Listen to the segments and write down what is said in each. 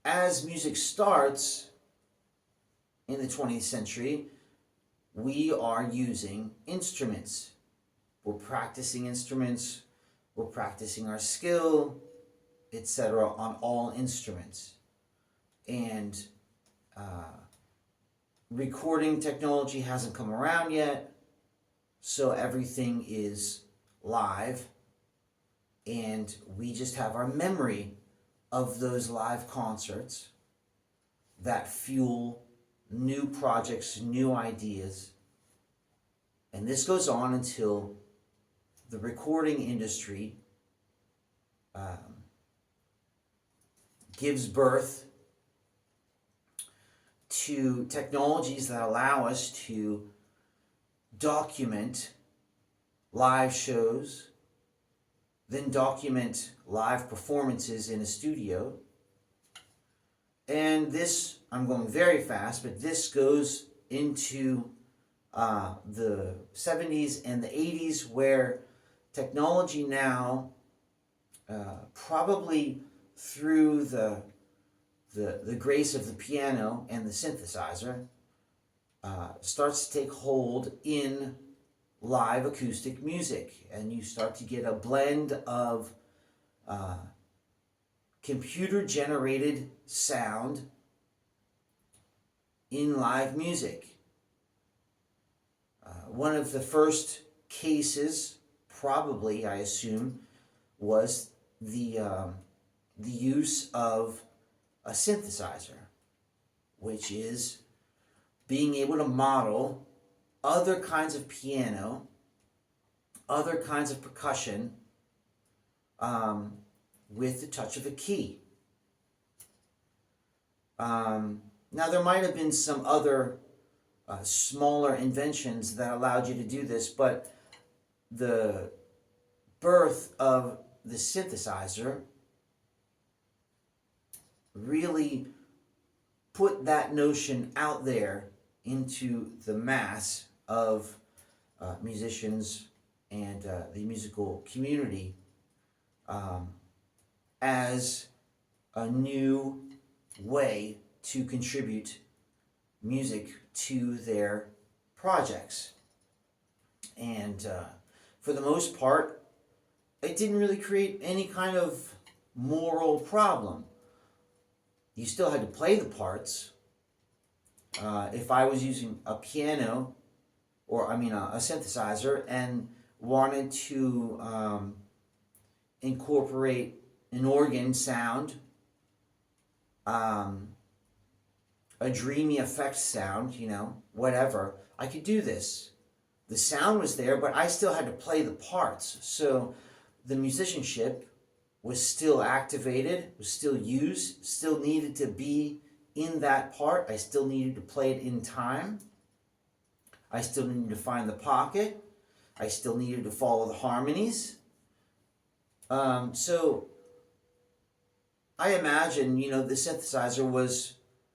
as music starts in the 20th century, we are using instruments. We're practicing instruments, we're practicing our skill, etc., on all instruments. And recording technology hasn't come around yet, so everything is live, and we just have our memory of those live concerts that fuel new projects, new ideas. And this goes on until the recording industry gives birth to technologies that allow us to document live shows, then document live performances in a studio. And this, I'm going very fast, but this goes into the 70s and the 80s, where technology now, probably through the grace of the piano and the synthesizer, starts to take hold in live acoustic music, and you start to get a blend of computer-generated sound in live music. One of the first cases, probably, I assume, was the use of a synthesizer, which is being able to model other kinds of piano, other kinds of percussion, with the touch of a key. Now, there might have been some other smaller inventions that allowed you to do this, but the birth of the synthesizer really put that notion out there into the mass of musicians and the musical community as a new way to contribute music to their projects. And for the most part, it didn't really create any kind of moral problem. You still had to play the parts. If I was using a piano, or a synthesizer, and wanted to incorporate an organ sound, a dreamy effect sound, whatever, I could do this. The sound was there, but I still had to play the parts. So the musicianship was still activated, was still used, still needed to be in that part. I still needed to play it in time. I still needed to find the pocket. I still needed to follow the harmonies. So I imagine, the synthesizer was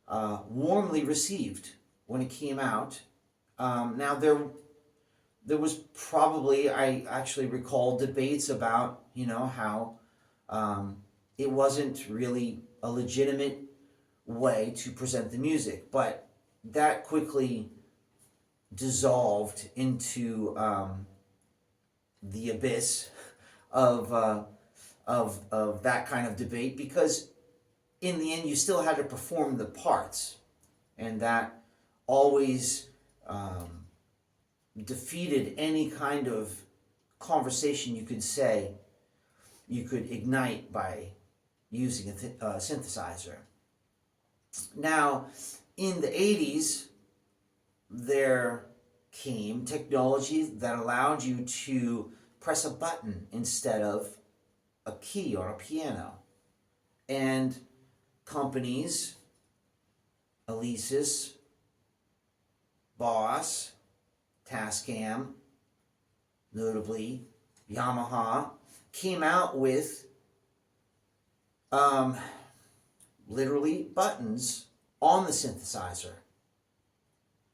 warmly received when it came out. Now, there was probably, I actually recall debates about, how it wasn't really a legitimate way to present the music, but that quickly dissolved into the abyss of that kind of debate, because in the end you still had to perform the parts, and that always defeated any kind of conversation you could ignite by using a synthesizer. Now, in the 80s, there came technology that allowed you to press a button instead of a key on a piano. And companies, Alesis, Boss, Tascam, notably Yamaha, came out with literally buttons on the synthesizer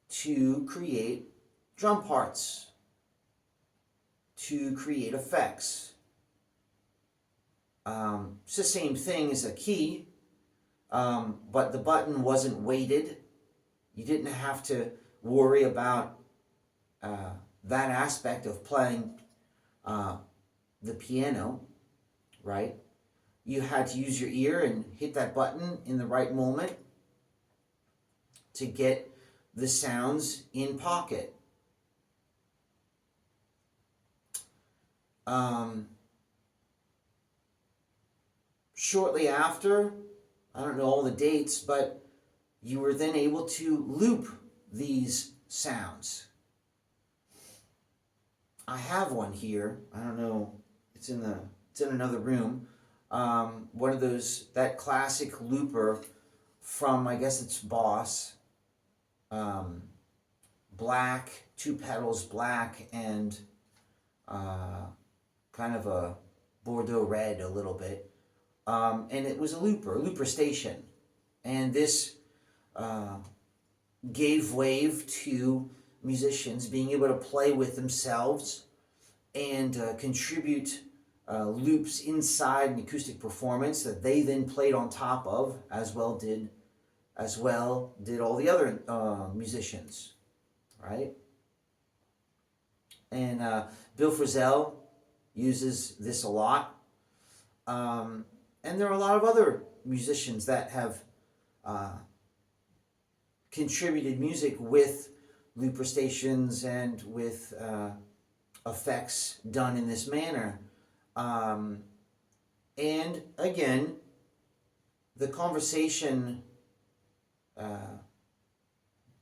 to create drum parts, to create effects. It's the same thing as a key, but the button wasn't weighted. You didn't have to worry about that aspect of playing the piano, right? You had to use your ear and hit that button in the right moment to get the sounds in pocket. Shortly after, I don't know all the dates, but you were then able to loop these sounds. I have one here. I don't know. It's in another room. One of those, that classic looper from, I guess it's Boss. Black, two pedals, black, and kind of a Bordeaux red a little bit. And it was a looper station. And this gave wave to musicians being able to play with themselves and contribute loops inside an acoustic performance that they then played on top of, as well did all the other musicians, right? And Bill Frisell uses this a lot. And there are a lot of other musicians that have contributed music with looper stations and with effects done in this manner. And again, the conversation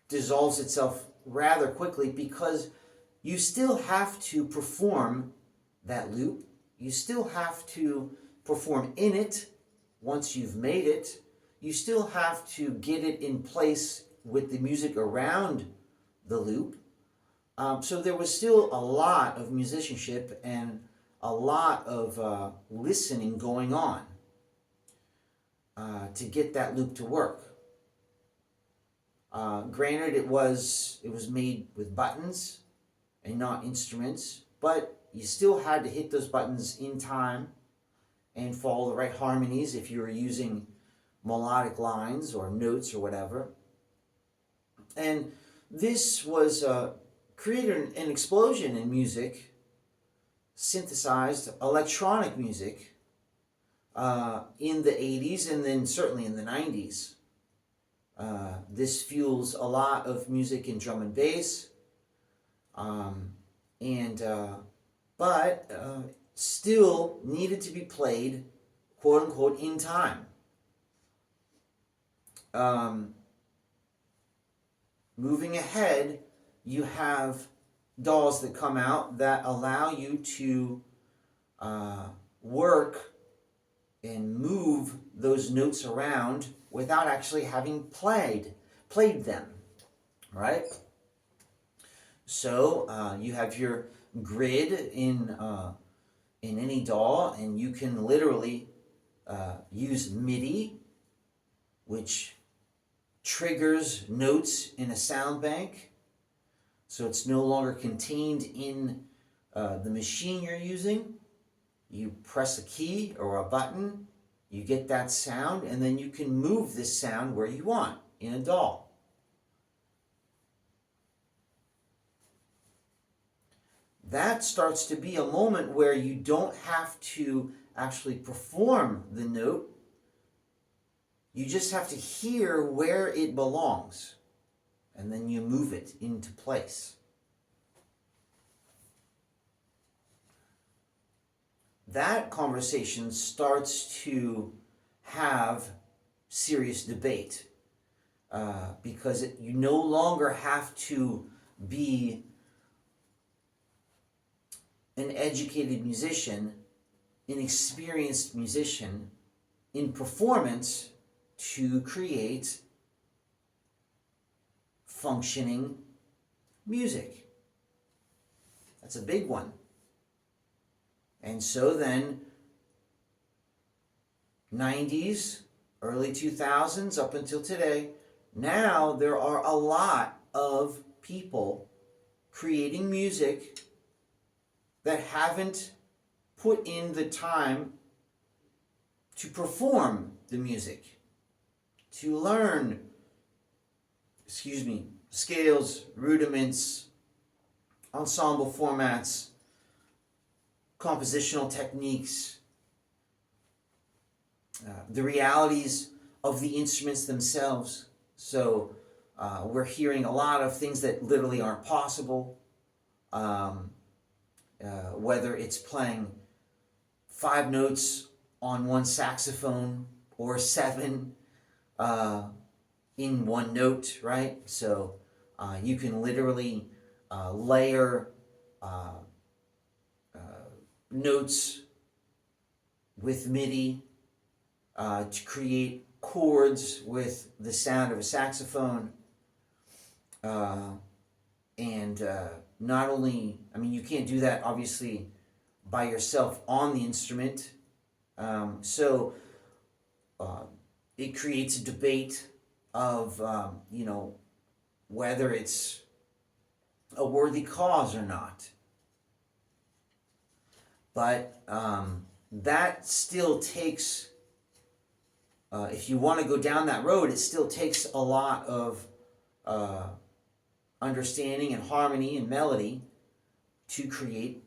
dissolves itself rather quickly because you still have to perform that loop. You still have to perform in it once you've made it. You still have to get it in place with the music around the loop. So there was still a lot of musicianship and a lot of listening going on to get that loop to work. Granted, it was made with buttons and not instruments, but you still had to hit those buttons in time and follow the right harmonies if you were using melodic lines or notes or whatever. And this was created an explosion in music, synthesized electronic music in the 80s and then certainly in the 90s. This fuels a lot of music in drum and bass, but still needed to be played, quote unquote, in time. Moving ahead, you have DAWs that come out that allow you to work and move those notes around without actually having played them, right? So you have your grid in any DAW, and you can literally use MIDI, which triggers notes in a sound bank, so it's no longer contained in the machine you're using. You press a key or a button, you get that sound, and then you can move this sound where you want in a DAW. That starts to be a moment where you don't have to actually perform the note. You just have to hear where it belongs, and then you move it into place. That conversation starts to have serious debate because you no longer have to be an educated musician, an experienced musician in performance to create functioning music. That's a big one. And so then, 90s, early 2000s, up until today, now there are a lot of people creating music that haven't put in the time to perform the music. to learn, scales, rudiments, ensemble formats, compositional techniques, the realities of the instruments themselves. So we're hearing a lot of things that literally aren't possible, whether it's playing 5 notes on one saxophone or 7 in one note, right? So you can literally layer notes with MIDI to create chords with the sound of a saxophone. And not only, you can't do that obviously by yourself on the instrument. So it creates a debate of, whether it's a worthy cause or not. But that still takes, if you want to go down that road, it still takes a lot of understanding and harmony and melody to create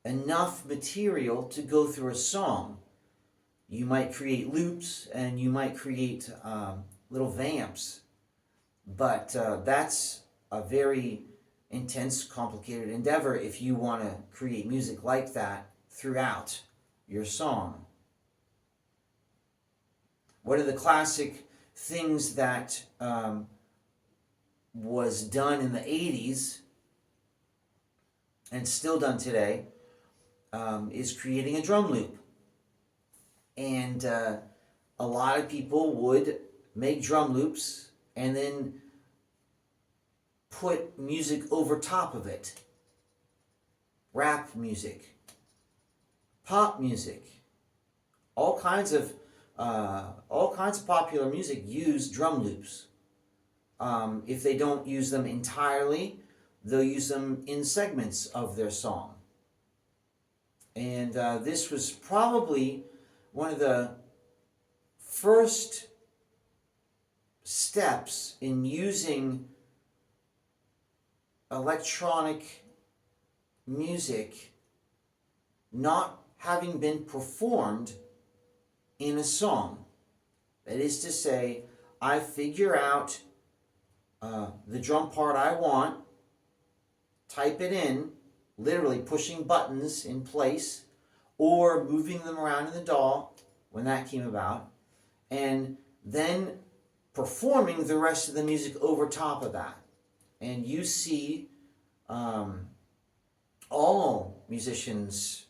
enough material to go through a song. You might create loops and you might create little vamps, but that's a very intense, complicated endeavor if you want to create music like that throughout your song. One of the classic things that was done in the 80s and still done today is creating a drum loop. And a lot of people would make drum loops and then put music over top of it. Rap music, pop music, all kinds of popular music use drum loops. If they don't use them entirely, they'll use them in segments of their song. And this was probably one of the first steps in using electronic music not having been performed in a song. That is to say, I figure out the drum part I want, type it in, literally pushing buttons in place or moving them around in the DAW when that came about, and then performing the rest of the music over top of that. And you see all musicians,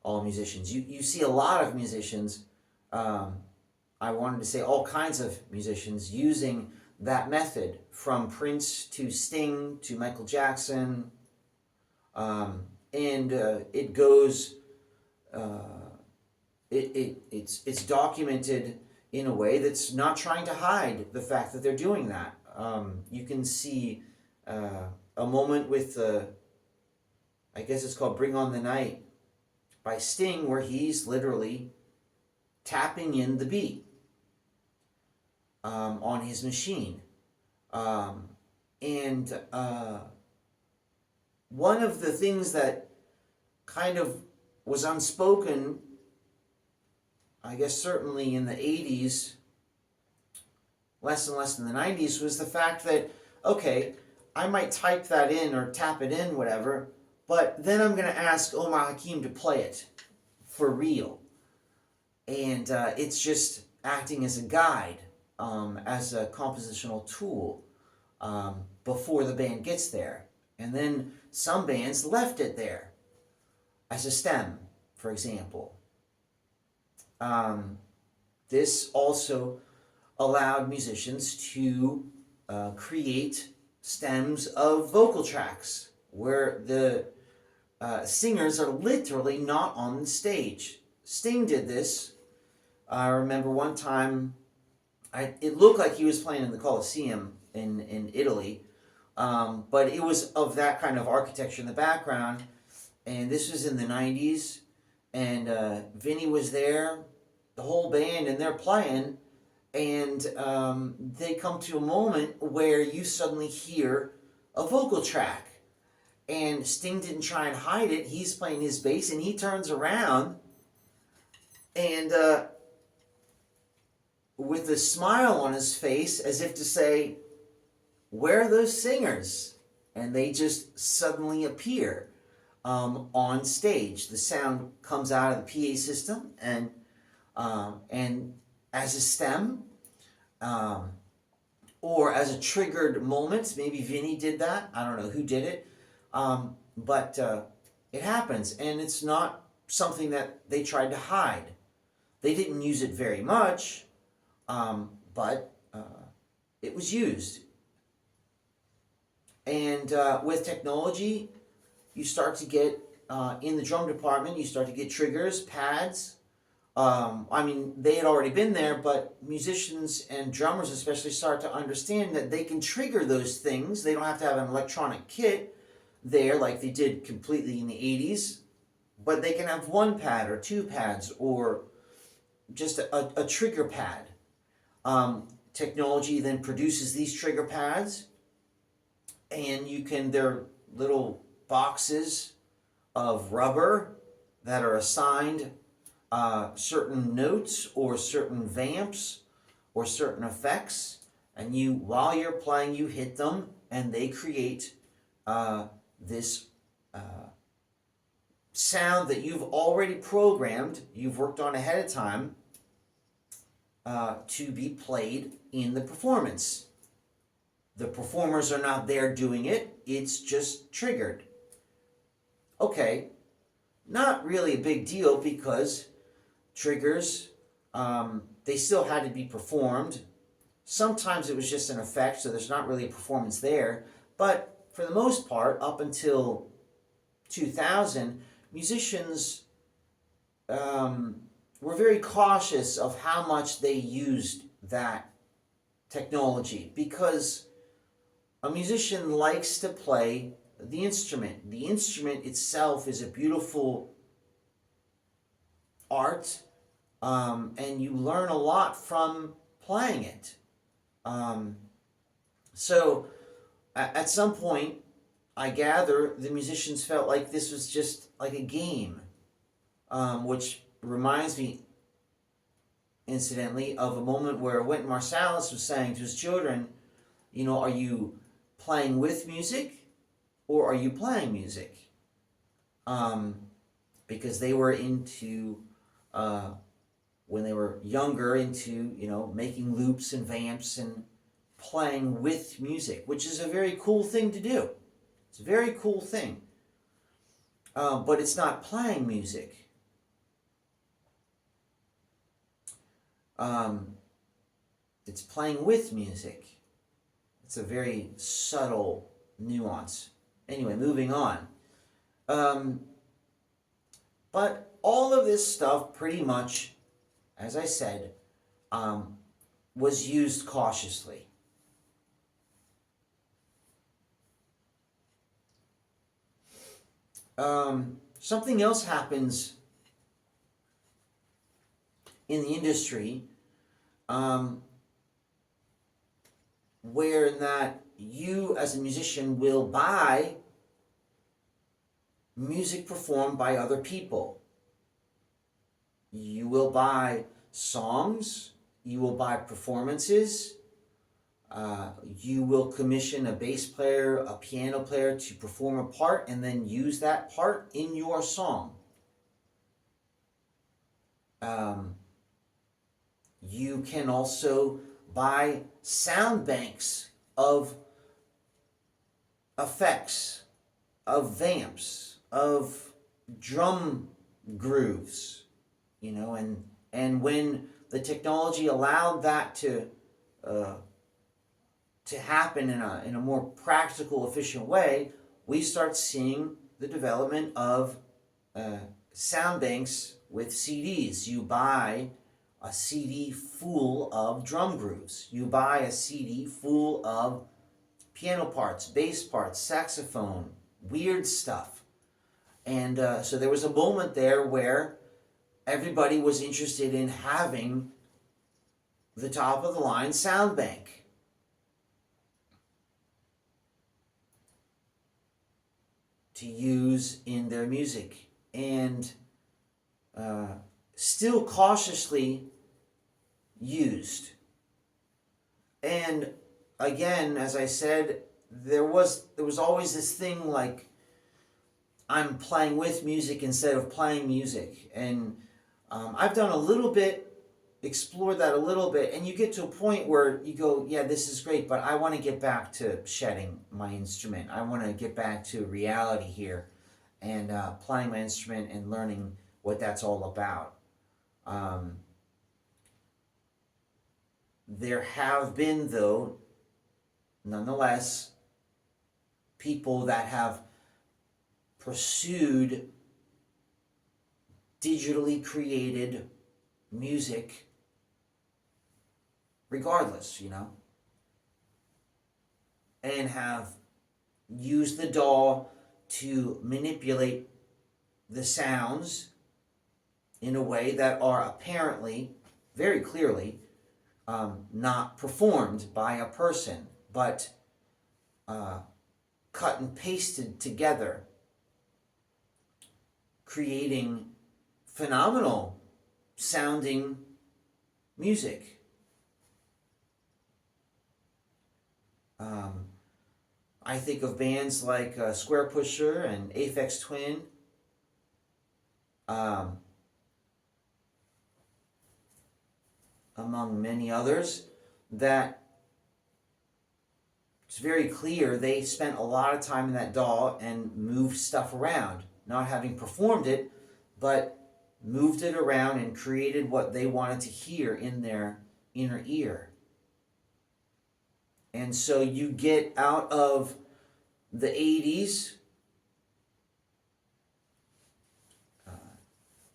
you see a lot of musicians, I wanted to say all kinds of musicians using that method, from Prince to Sting to Michael Jackson, and it goes, it's documented in a way that's not trying to hide the fact that they're doing that. You can see a moment with I guess it's called Bring On the Night by Sting, where he's literally tapping in the beat on his machine. And one of the things that kind of was unspoken, I guess certainly in the 80s, less and less in the 90s, was the fact that, okay, I might type that in or tap it in, whatever, but then I'm going to ask Omar Hakim to play it for real. And it's just acting as a guide, as a compositional tool before the band gets there. And then some bands left it there as a stem, for example. This also allowed musicians to create stems of vocal tracks where the singers are literally not on the stage. Sting did this. I remember one time, it looked like he was playing in the Colosseum in Italy, but it was of that kind of architecture in the background, and this was in the 90s, and Vinny was there, the whole band, and they're playing, and they come to a moment where you suddenly hear a vocal track, and Sting didn't try and hide it. He's playing his bass, and he turns around, and with a smile on his face, as if to say, "Where are those singers?" And they just suddenly appear on stage. The sound comes out of the PA system, and as a stem, or as a triggered moment. Maybe Vinny did that. I don't know who did it, but it happens, and it's not something that they tried to hide. They didn't use it very much, but it was used. And with technology, you start to get, in the drum department, you start to get triggers, pads. They had already been there, but musicians and drummers especially start to understand that they can trigger those things. They don't have to have an electronic kit there like they did completely in the 80s, but they can have one pad or two pads or just a trigger pad. Technology then produces these trigger pads, and they're little boxes of rubber that are assigned certain notes or certain vamps or certain effects, and while you're playing, you hit them, and they create this sound that you've already programmed, you've worked on ahead of time, to be played in the performance. The performers are not there doing it, it's just triggered. Okay, not really a big deal, because triggers, they still had to be performed. Sometimes it was just an effect, so there's not really a performance there. But for the most part, up until 2000, musicians were very cautious of how much they used that technology, because a musician likes to play the instrument. The instrument itself is a beautiful art, and you learn a lot from playing it. So at some point, I gather the musicians felt like this was just like a game, which reminds me, incidentally, of a moment where Wynton Marsalis was saying to his children, are you playing with music or are you playing music? Because they were into, when they were younger, into, making loops and vamps and playing with music, which is a very cool thing to do. It's a very cool thing. But it's not playing music. It's playing with music. It's a very subtle nuance. Anyway, moving on. But all of this stuff pretty much, as I said, was used cautiously. Something else happens in the industry, where that you as a musician will buy music performed by other people. You will buy songs, you will buy performances, you will commission a bass player, a piano player to perform a part and then use that part in your song. You can also buy sound banks of effects, of vamps, of drum grooves, and when the technology allowed that to happen in a more practical, efficient way, we start seeing the development of sound banks with CDs. You buy a CD full of drum grooves. You buy a CD full of piano parts, bass parts, saxophone, weird stuff. And so there was a moment there where everybody was interested in having the top of the line sound bank. To use in their music, and still cautiously used. And again, as I said, there was always this thing like I'm playing with music instead of playing music, and I've done a little bit, explored that a little bit, and you get to a point where you go, yeah, this is great, but I want to get back to shedding my instrument. I want to get back to reality here, and playing my instrument and learning what that's all about. There have been, though, nonetheless, people that have pursued digitally created music regardless, and have used the DAW to manipulate the sounds in a way that are apparently, very clearly, not performed by a person, but cut and pasted together, creating phenomenal sounding music. I think of bands like Squarepusher and Aphex Twin. Among many others, that it's very clear they spent a lot of time in that DAW and moved stuff around, not having performed it, but moved it around and created what they wanted to hear in their inner ear. And so you get out of the 80s,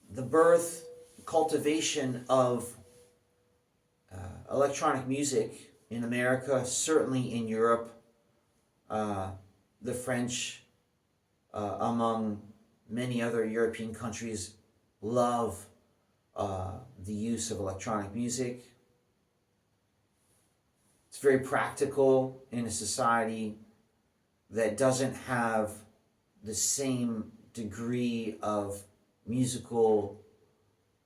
the birth, cultivation of electronic music in America, certainly in Europe, the French, among many other European countries, love the use of electronic music. It's very practical in a society that doesn't have the same degree of musical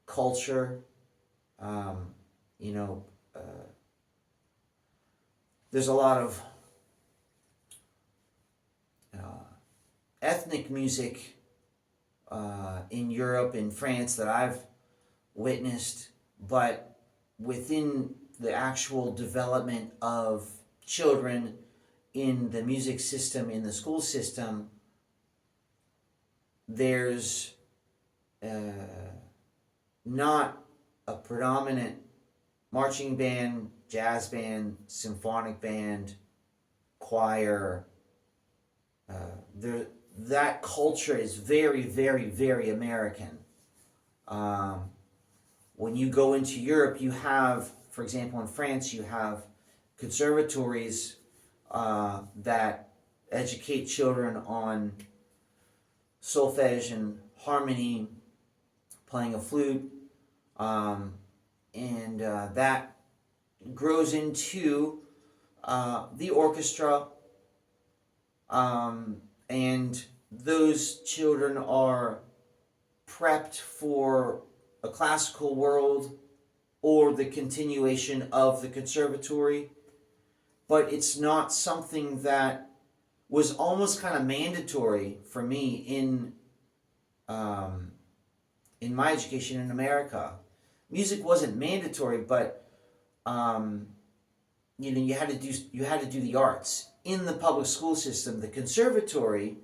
culture. There's a lot of ethnic music in Europe, in France, that I've witnessed, but within the actual development of children in the music system, in the school system, there's not a predominant marching band, jazz band, symphonic band, choir. That culture is very, very, very American. When you go into Europe, you have, for example, in France, you have conservatories that educate children on solfege and harmony, playing a flute, and that grows into the orchestra, and those children are prepped for a classical world or the continuation of the conservatory, but it's not something that was almost kind of mandatory for me in my education in America. Music wasn't mandatory, but you had to do the arts in the public school system. The conservatory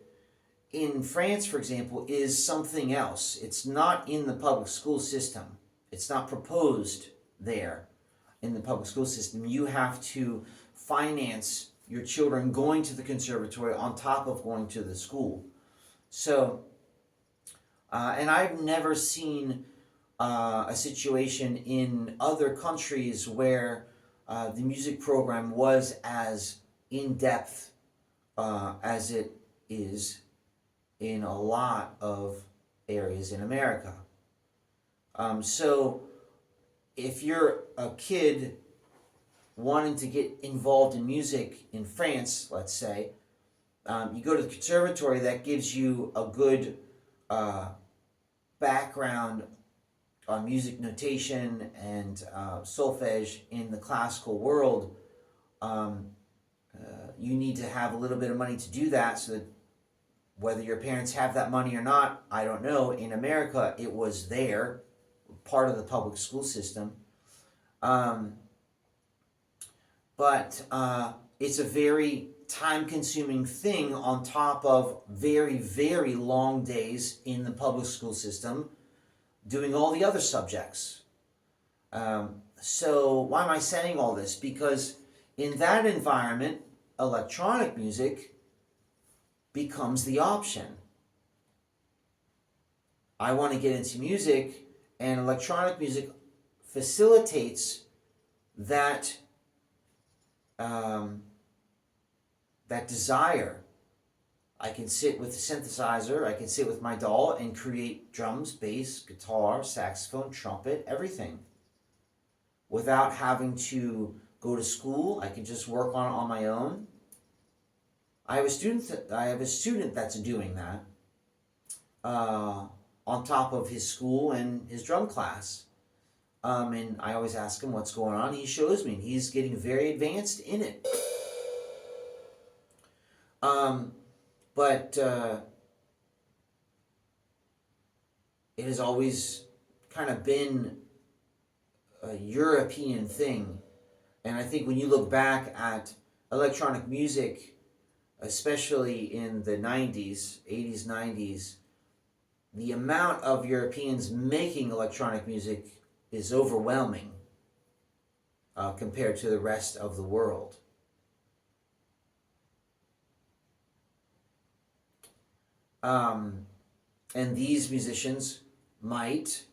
in France, for example, is something else. It's not in the public school system. It's not proposed there in the public school system. You have to finance your children going to the conservatory on top of going to the school. So, and I've never seen a situation in other countries where the music program was as in-depth as it is in a lot of areas in America. So if you're a kid wanting to get involved in music in France, let's say, you go to the conservatory, that gives you a good background on music notation and solfege in the classical world. You need to have a little bit of money to do that, so that whether your parents have that money or not, I don't know. In America, it was there, part of the public school system. But it's a very time-consuming thing on top of very, very long days in the public school system doing all the other subjects. So why am I saying all this? Because in that environment, electronic music becomes the option. I want to get into music, and electronic music facilitates that that desire. I can sit with the synthesizer, I can sit with my DAW and create drums, bass, guitar, saxophone, trumpet, everything. Without having to go to school, I can just work on my own. I have a student that's doing that on top of his school and his drum class. And I always ask him what's going on. He shows me, and he's getting very advanced in it. But it has always kind of been a European thing. And I think when you look back at electronic music, especially in the 90s, 80s, 90s, the amount of Europeans making electronic music is overwhelming compared to the rest of the world. And these musicians might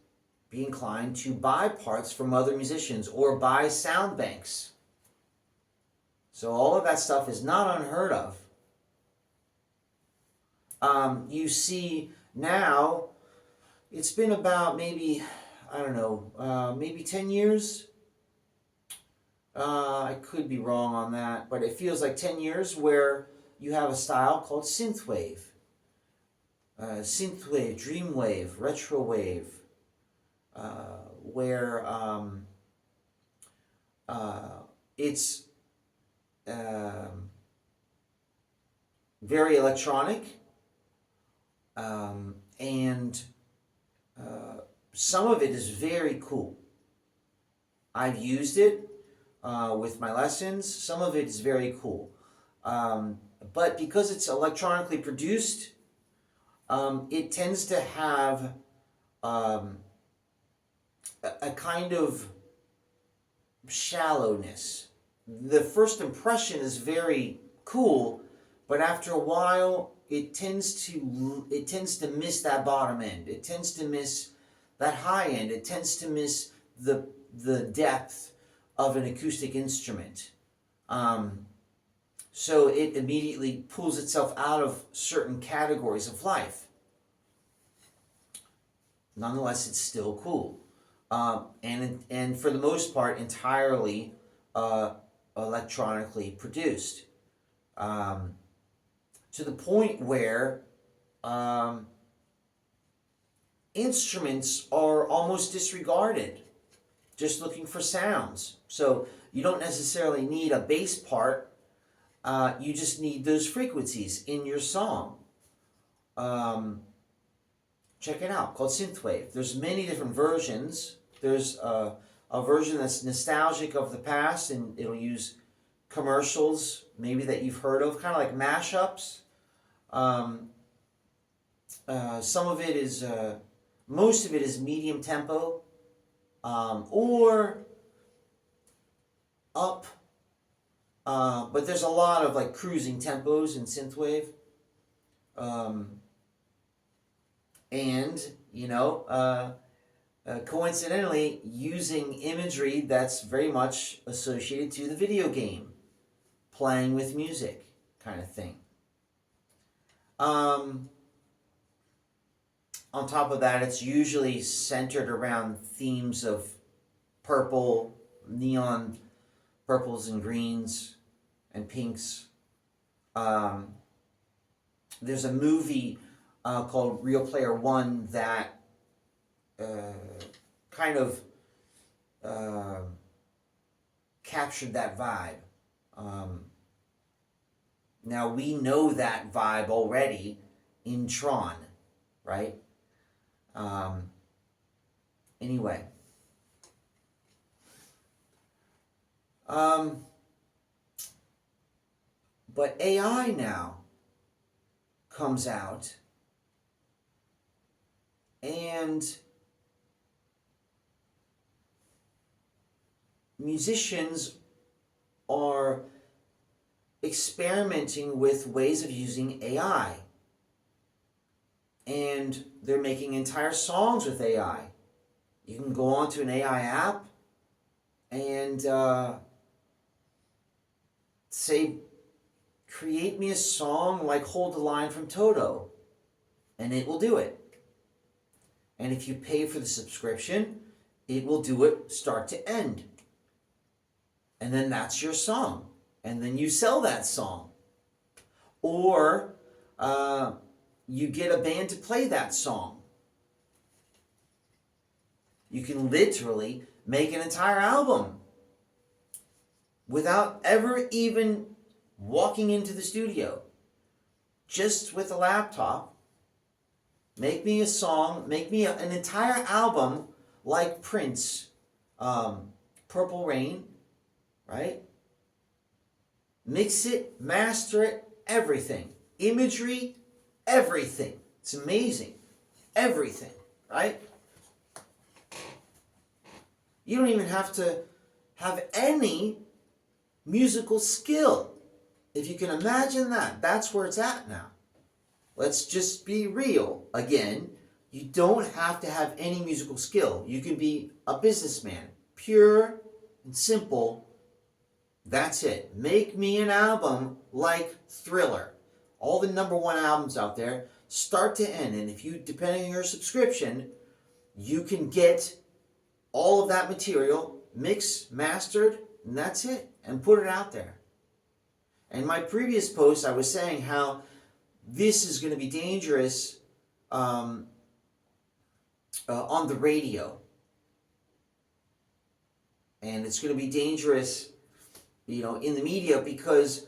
be inclined to buy parts from other musicians or buy sound banks. So all of that stuff is not unheard of. You see now, it's been about maybe, I don't know, maybe 10 years. I could be wrong on that, but it feels like 10 years where you have a style called synthwave. Synthwave, dreamwave, retrowave, where it's very electronic, and some of it is very cool. I've used it with my lessons. Some of it is very cool. But because it's electronically produced, it tends to have a kind of shallowness. The first impression is very cool, but after a while, it tends to miss that bottom end. It tends to miss that high end. It tends to miss the depth of an acoustic instrument. So it immediately pulls itself out of certain categories of life. Nonetheless, it's still cool. And for the most part, entirely electronically produced. To the point where instruments are almost disregarded, just looking for sounds. So you don't necessarily need a bass part. You just need those frequencies in your song. Check it out, called Synthwave. There's many different versions. There's a version that's nostalgic of the past, and it'll use commercials, maybe that you've heard of, kind of like mashups. Some of it is, most of it is medium tempo, or up. But there's a lot of like cruising tempos in synthwave. And, coincidentally, using imagery that's very much associated to the video game, playing with music kind of thing. On on top of that, it's usually centered around themes of purple, neon purples and greens and pinks. There's a movie called Real Player One that kind of captured that vibe. Now we know that vibe already in Tron, right? Anyway. But AI now comes out and musicians are experimenting with ways of using AI. And they're making entire songs with AI. You can go onto an AI app and say, create me a song like Hold the Line from Toto, and it will do it. And if you pay for the subscription, it will do it start to end. And then that's your song. And then you sell that song. Or you get a band to play that song. You can literally make an entire album without ever even walking into the studio. Just with a laptop, make me a song, make me an entire album like Prince, Purple Rain, right? Mix it, master it, everything. Imagery, everything. It's amazing. Everything, right? You don't even have to have any musical skill. If you can imagine that, that's where it's at now. Let's just be real. Again, you don't have to have any musical skill. You can be a businessman. Pure and simple. That's it. Make me an album like Thriller. All the #1 albums out there, start to end. And if you, depending on your subscription, you can get all of that material mixed, mastered, and that's it. And put it out there. In my previous post, I was saying how this is going to be dangerous on the radio. And it's going to be dangerous, in the media because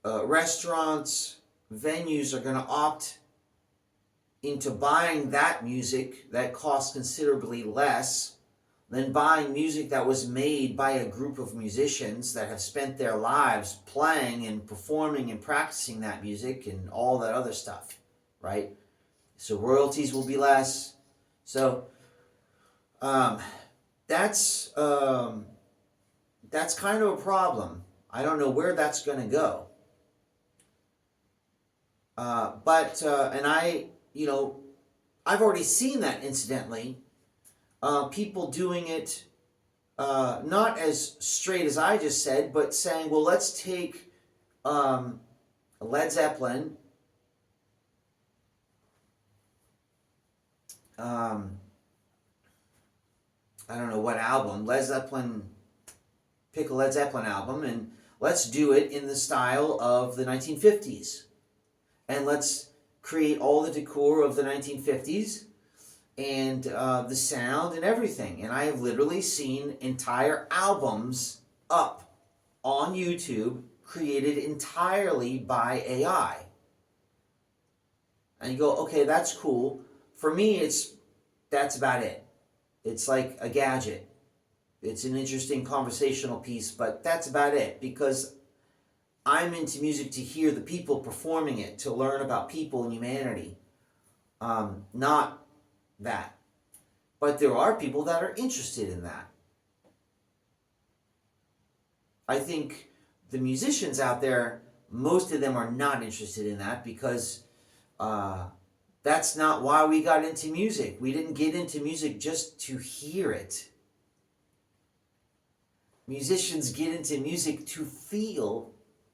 restaurants, venues are going to opt into buying that music that costs considerably less than buying music that was made by a group of musicians that have spent their lives playing and performing and practicing that music and all that other stuff, right? So royalties will be less. So that's kind of a problem. I don't know where that's going to go. And I've already seen that incidentally. People doing it not as straight as I just said, but saying, well, let's take Led Zeppelin, I don't know what album, pick a Led Zeppelin album, and let's do it in the style of the 1950s. And let's create all the decor of the 1950s. And the sound and everything. And I have literally seen entire albums up on YouTube created entirely by AI. And you go, okay, that's cool. For me, that's about it. It's like a gadget. It's an interesting conversational piece, but that's about it. Because I'm into music to hear the people performing it, to learn about people and humanity. Not that. But there are people that are interested in that. I think the musicians out there, most of them are not interested in that because that's not why we got into music. We didn't get into music just to hear it. Musicians get into music to feel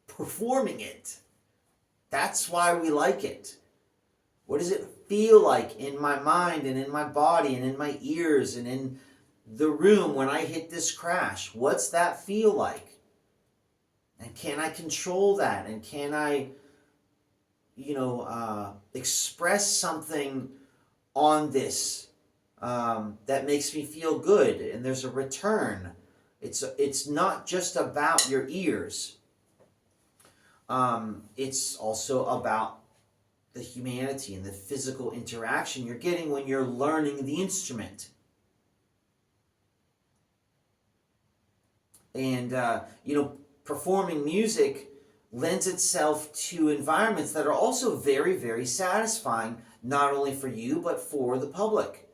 performing it. That's why we like it. What is it? feel like in my mind and in my body and in my ears and in the room when I hit this crash? What's that feel like? And can I control that? And can I, express something on this that makes me feel good? And there's a return. It's not just about your ears. It's also about the humanity and the physical interaction you're getting when you're learning the instrument. And, performing music lends itself to environments that are also very, very satisfying, not only for you, but for the public.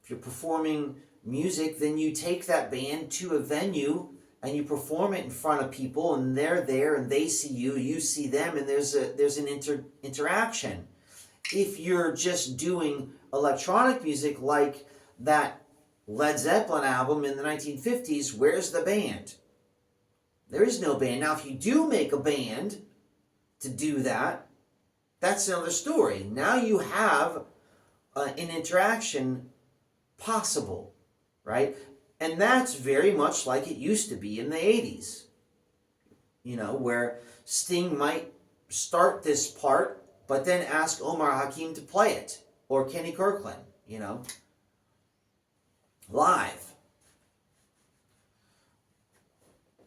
If you're performing music, then you take that band to a venue and you perform it in front of people, and they're there and they see you, you see them, and there's an interaction. If you're just doing electronic music like that Led Zeppelin album in the 1950s, where's the band? There is no band. Now, if you do make a band to do that, that's another story. Now you have an interaction possible, right? And that's very much like it used to be in the 80s, where Sting might start this part, but then ask Omar Hakim to play it, or Kenny Kirkland, live.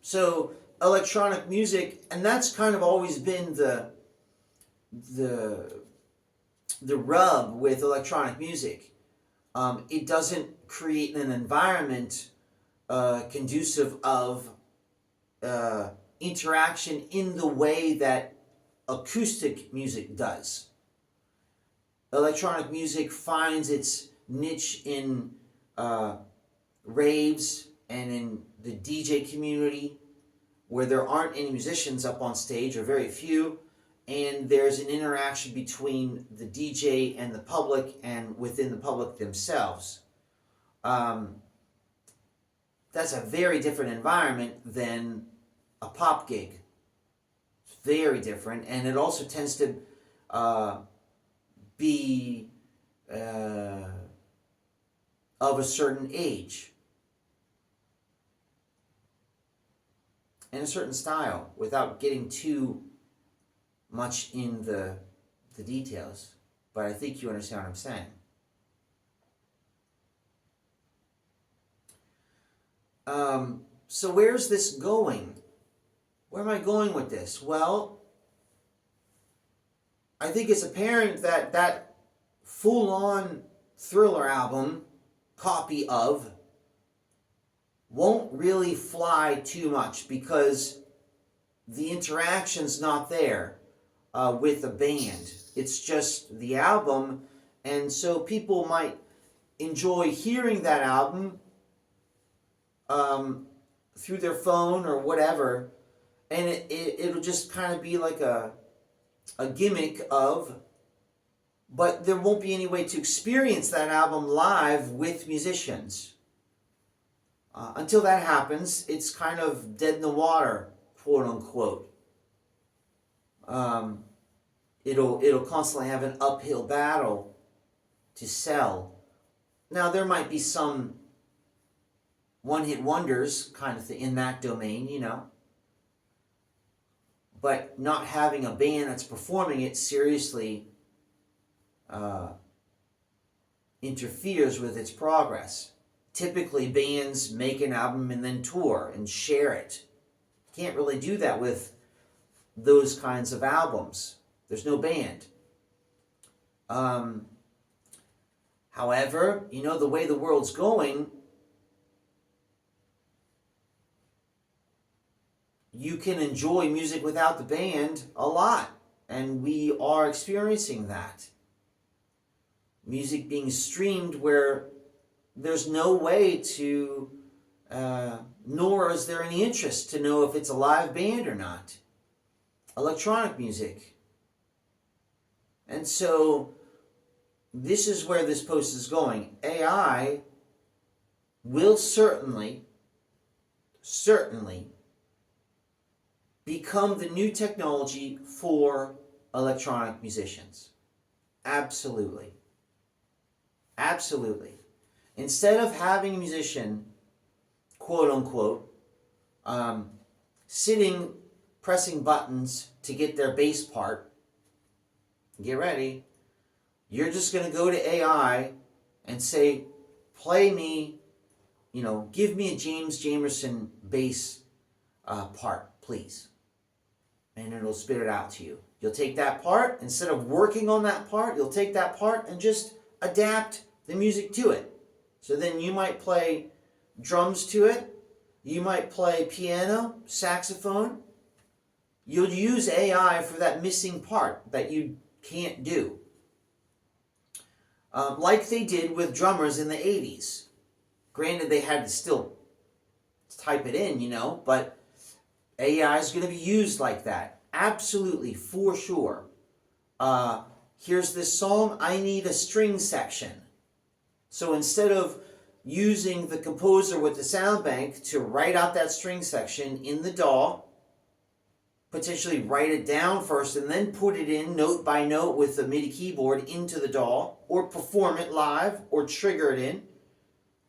So electronic music, and that's kind of always been the rub with electronic music. It doesn't create an environment conducive of interaction in the way that acoustic music does. Electronic music finds its niche in raves and in the DJ community, where there aren't any musicians up on stage, or very few, and there's an interaction between the DJ and the public, and within the public themselves. That's a very different environment than a pop gig. It's very different, and it also tends to be of a certain age and a certain style, without getting too much in the details. But I think you understand what I'm saying. So where's this going? Where am I going with this? Well, I think it's apparent that that full-on Thriller album copy of won't really fly too much, because the interaction's not there with the band. It's just the album, and so people might enjoy hearing that album through their phone or whatever, and it'll just kind of be like a gimmick of, but there won't be any way to experience that album live with musicians. Until that happens, it's kind of dead in the water, quote unquote. It'll constantly have an uphill battle to sell. Now, there might be some one-hit wonders kind of thing in that domain, but not having a band that's performing it seriously interferes with its progress. Typically, bands make an album and then tour and share it. Can't really do that with those kinds of albums. There's no band. However, the way the world's going, you can enjoy music without the band a lot, and we are experiencing that. Music being streamed where there's no way to, nor is there any interest to know if it's a live band or not. Electronic music. And so this is where this post is going. AI will certainly become the new technology for electronic musicians. Absolutely. Absolutely. Instead of having a musician, quote unquote, sitting pressing buttons to get their bass part, get ready, you're just going to go to AI and say, play me, give me a James Jamerson bass part, please. And it'll spit it out to you. You'll take that part, instead of working on that part, you'll take that part and just adapt the music to it. So then you might play drums to it, you might play piano, saxophone. You'll use AI for that missing part that you can't do. Like they did with drummers in the 80s. Granted, they had to still type it in, but AI is going to be used like that. Absolutely, for sure. Here's this song, I need a string section. So instead of using the composer with the sound bank to write out that string section in the DAW, potentially write it down first and then put it in note by note with the MIDI keyboard into the DAW, or perform it live, or trigger it in,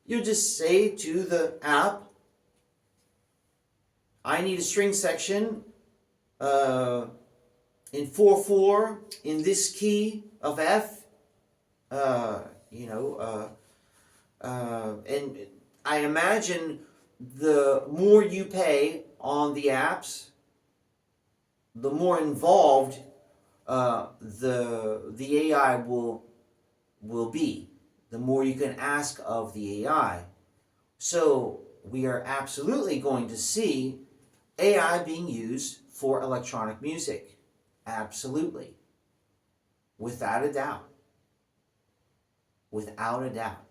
you just say to the app, I need a string section in 4/4 in this key of F, and I imagine the more you pay on the apps, the more involved the AI will be. The more you can ask of the AI. So we are absolutely going to see AI being used for electronic music. Absolutely. Without a doubt. Without a doubt.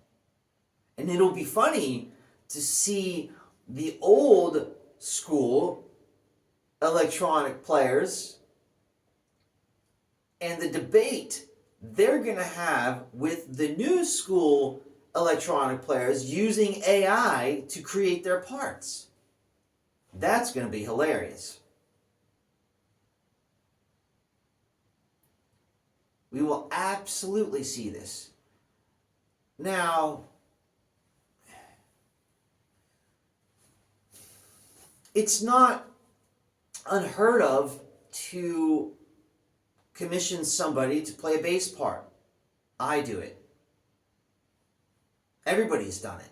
And it'll be funny to see the old school electronic players and the debate they're going to have with the new school electronic players using AI to create their parts. That's going to be hilarious. We will absolutely see this. Now, it's not unheard of to commission somebody to play a bass part. I do it. Everybody's done it.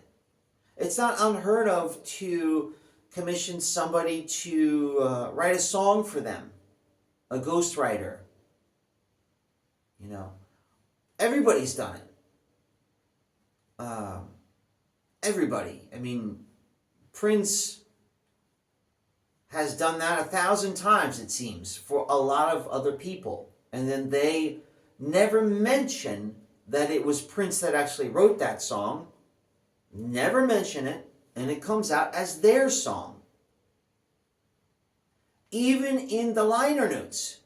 It's not unheard of to commission somebody to write a song for them, a ghostwriter. Everybody's done it. Everybody. I mean, Prince has done that 1,000 times, it seems, for a lot of other people. And then they never mention that it was Prince that actually wrote that song. Never mention it, and it comes out as their song. Even in the liner notes.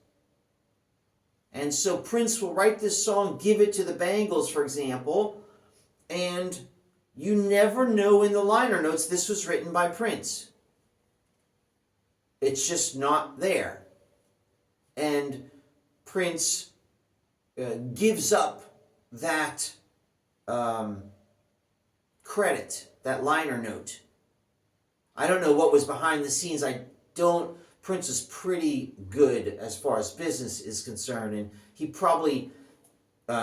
And so Prince will write this song, give it to the Bangles, for example, and you never know in the liner notes this was written by Prince. It's just not there. And Prince gives up that credit, that liner note. I don't know what was behind the scenes. Prince is pretty good as far as business is concerned, and he probably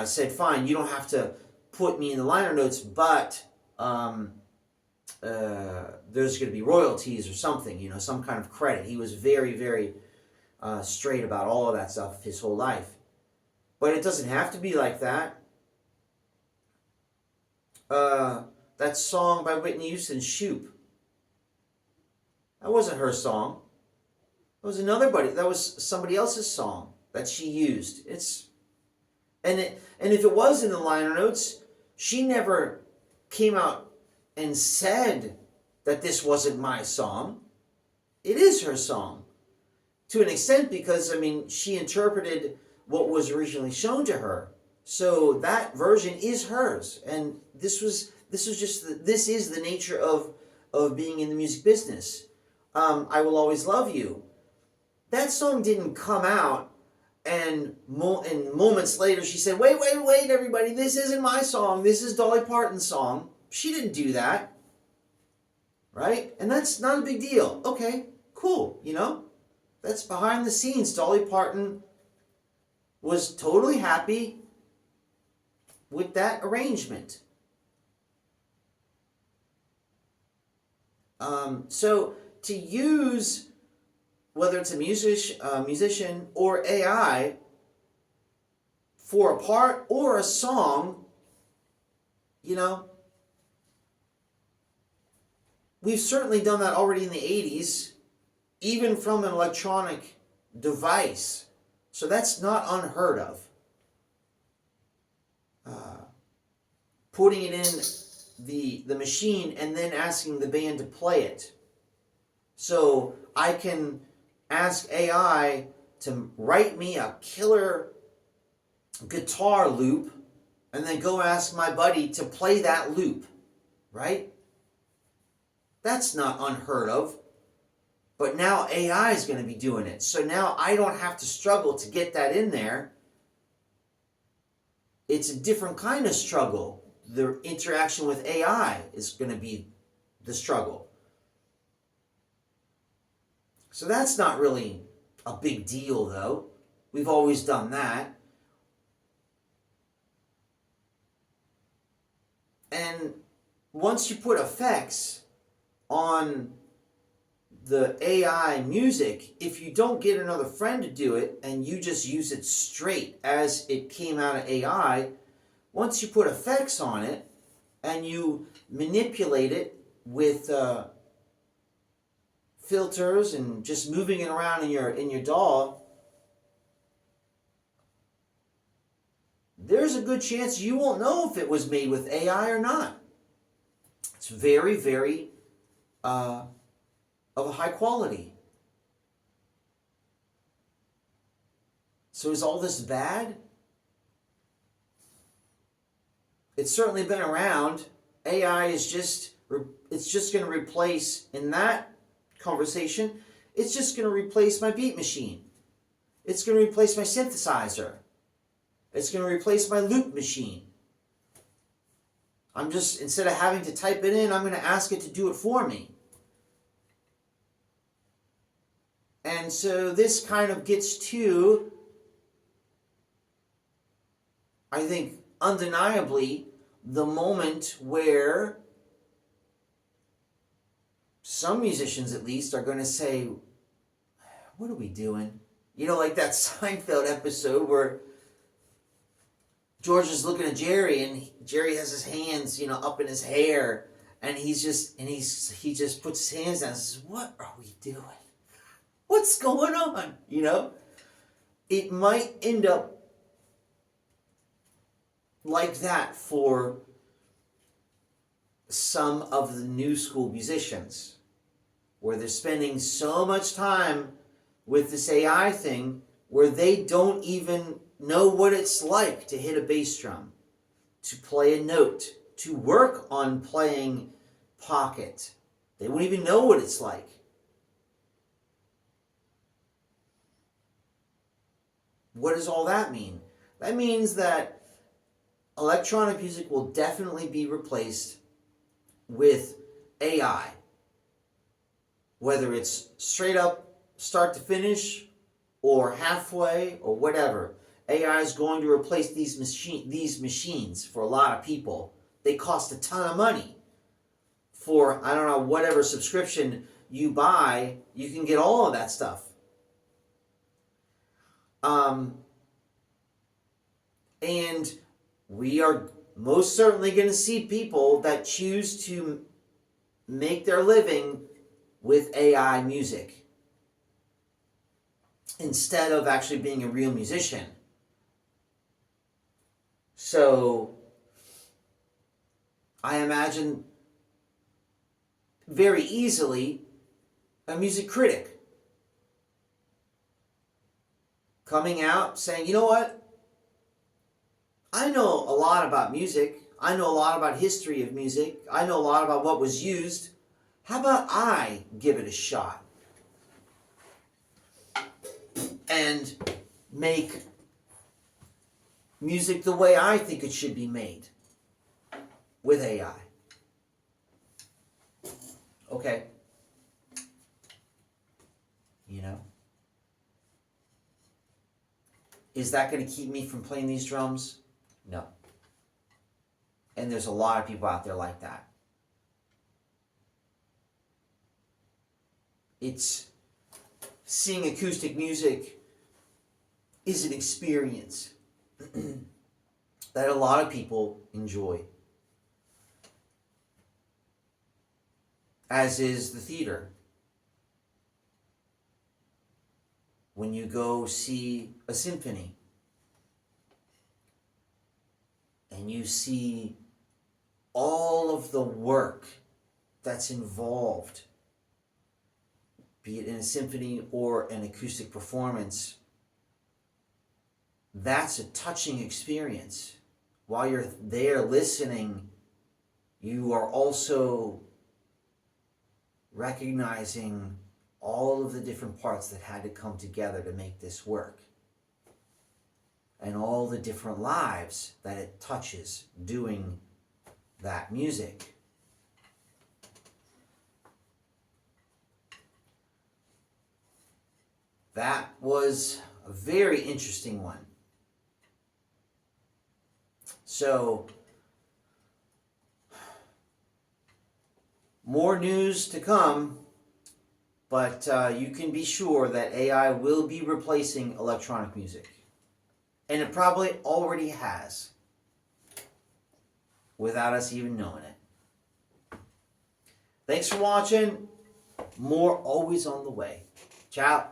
said, fine, you don't have to put me in the liner notes, but there's going to be royalties or something, some kind of credit. He was very, very straight about all of that stuff his whole life. But it doesn't have to be like that. That song by Whitney Houston, Shoop, that wasn't her song. That was somebody else's song that she used. And if it was in the liner notes, she never came out and said that this wasn't my song. It is her song. To an extent, because, she interpreted what was originally shown to her. So that version is hers. And this is the nature of being in the music business. I Will Always Love You. That song didn't come out And moments later, she said, wait, everybody, this isn't my song. This is Dolly Parton's song. She didn't do that. Right? And that's not a big deal. Okay, cool, That's behind the scenes. Dolly Parton was totally happy with that arrangement. So to use, whether it's a musician or AI for a part or a song, we've certainly done that already in the 80s, even from an electronic device. So that's not unheard of. Putting it in the machine and then asking the band to play it. So I can ask AI to write me a killer guitar loop and then go ask my buddy to play that loop, right? That's not unheard of. But now AI is going to be doing it. So now I don't have to struggle to get that in there. It's a different kind of struggle. The interaction with AI is going to be the struggle. So that's not really a big deal, though. We've always done that. And once you put effects on the AI music, if you don't get another friend to do it and you just use it straight as it came out of AI, once you put effects on it and you manipulate it with filters and just moving it around in your DAW, there's a good chance you won't know if it was made with AI or not. It's very, very of a high quality. So is all this bad? It's certainly been around. AI is it's just going to replace, in that conversation, it's just going to replace my beat machine. It's going to replace my synthesizer. It's going to replace my loop machine. I'm just, instead of having to type it in, I'm going to ask it to do it for me. And so this kind of gets to, I think, undeniably, the moment where some musicians, at least, are going to say, what are we doing? Like that Seinfeld episode where George is looking at Jerry, and Jerry has his hands, up in his hair, and he just puts his hands down and says, what are we doing? What's going on? It might end up like that for some of the new school musicians, where they're spending so much time with this AI thing where they don't even know what it's like to hit a bass drum, to play a note, to work on playing pocket. They won't even know what it's like. What does all that mean? That means that electronic music will definitely be replaced with AI. Whether it's straight up start to finish or halfway or whatever. AI is going to replace these machines for a lot of people. They cost a ton of money. For, I don't know, whatever subscription you buy, you can get all of that stuff. And we are most certainly going to see people that choose to make their living with AI music instead of actually being a real musician. So I imagine very easily a music critic coming out saying, you know what? I know a lot about music. I know a lot about history of music. I know a lot about what was used. How about I give it a shot? And make music the way I think it should be made with AI. Okay. You know? Is that going to keep me from playing these drums? No. And there's a lot of people out there like that. It's seeing acoustic music is an experience that a lot of people enjoy, as is the theater. When you go see a symphony and you see all of the work that's involved, be it in a symphony or an acoustic performance, that's a touching experience. While you're there listening, you are also recognizing all of the different parts that had to come together to make this work, and all the different lives that it touches doing that music. That was a very interesting one. So, more news to come, but you can be sure that AI will be replacing electronic music. And it probably already has, without us even knowing it. Thanks for watching. More always on the way. Ciao.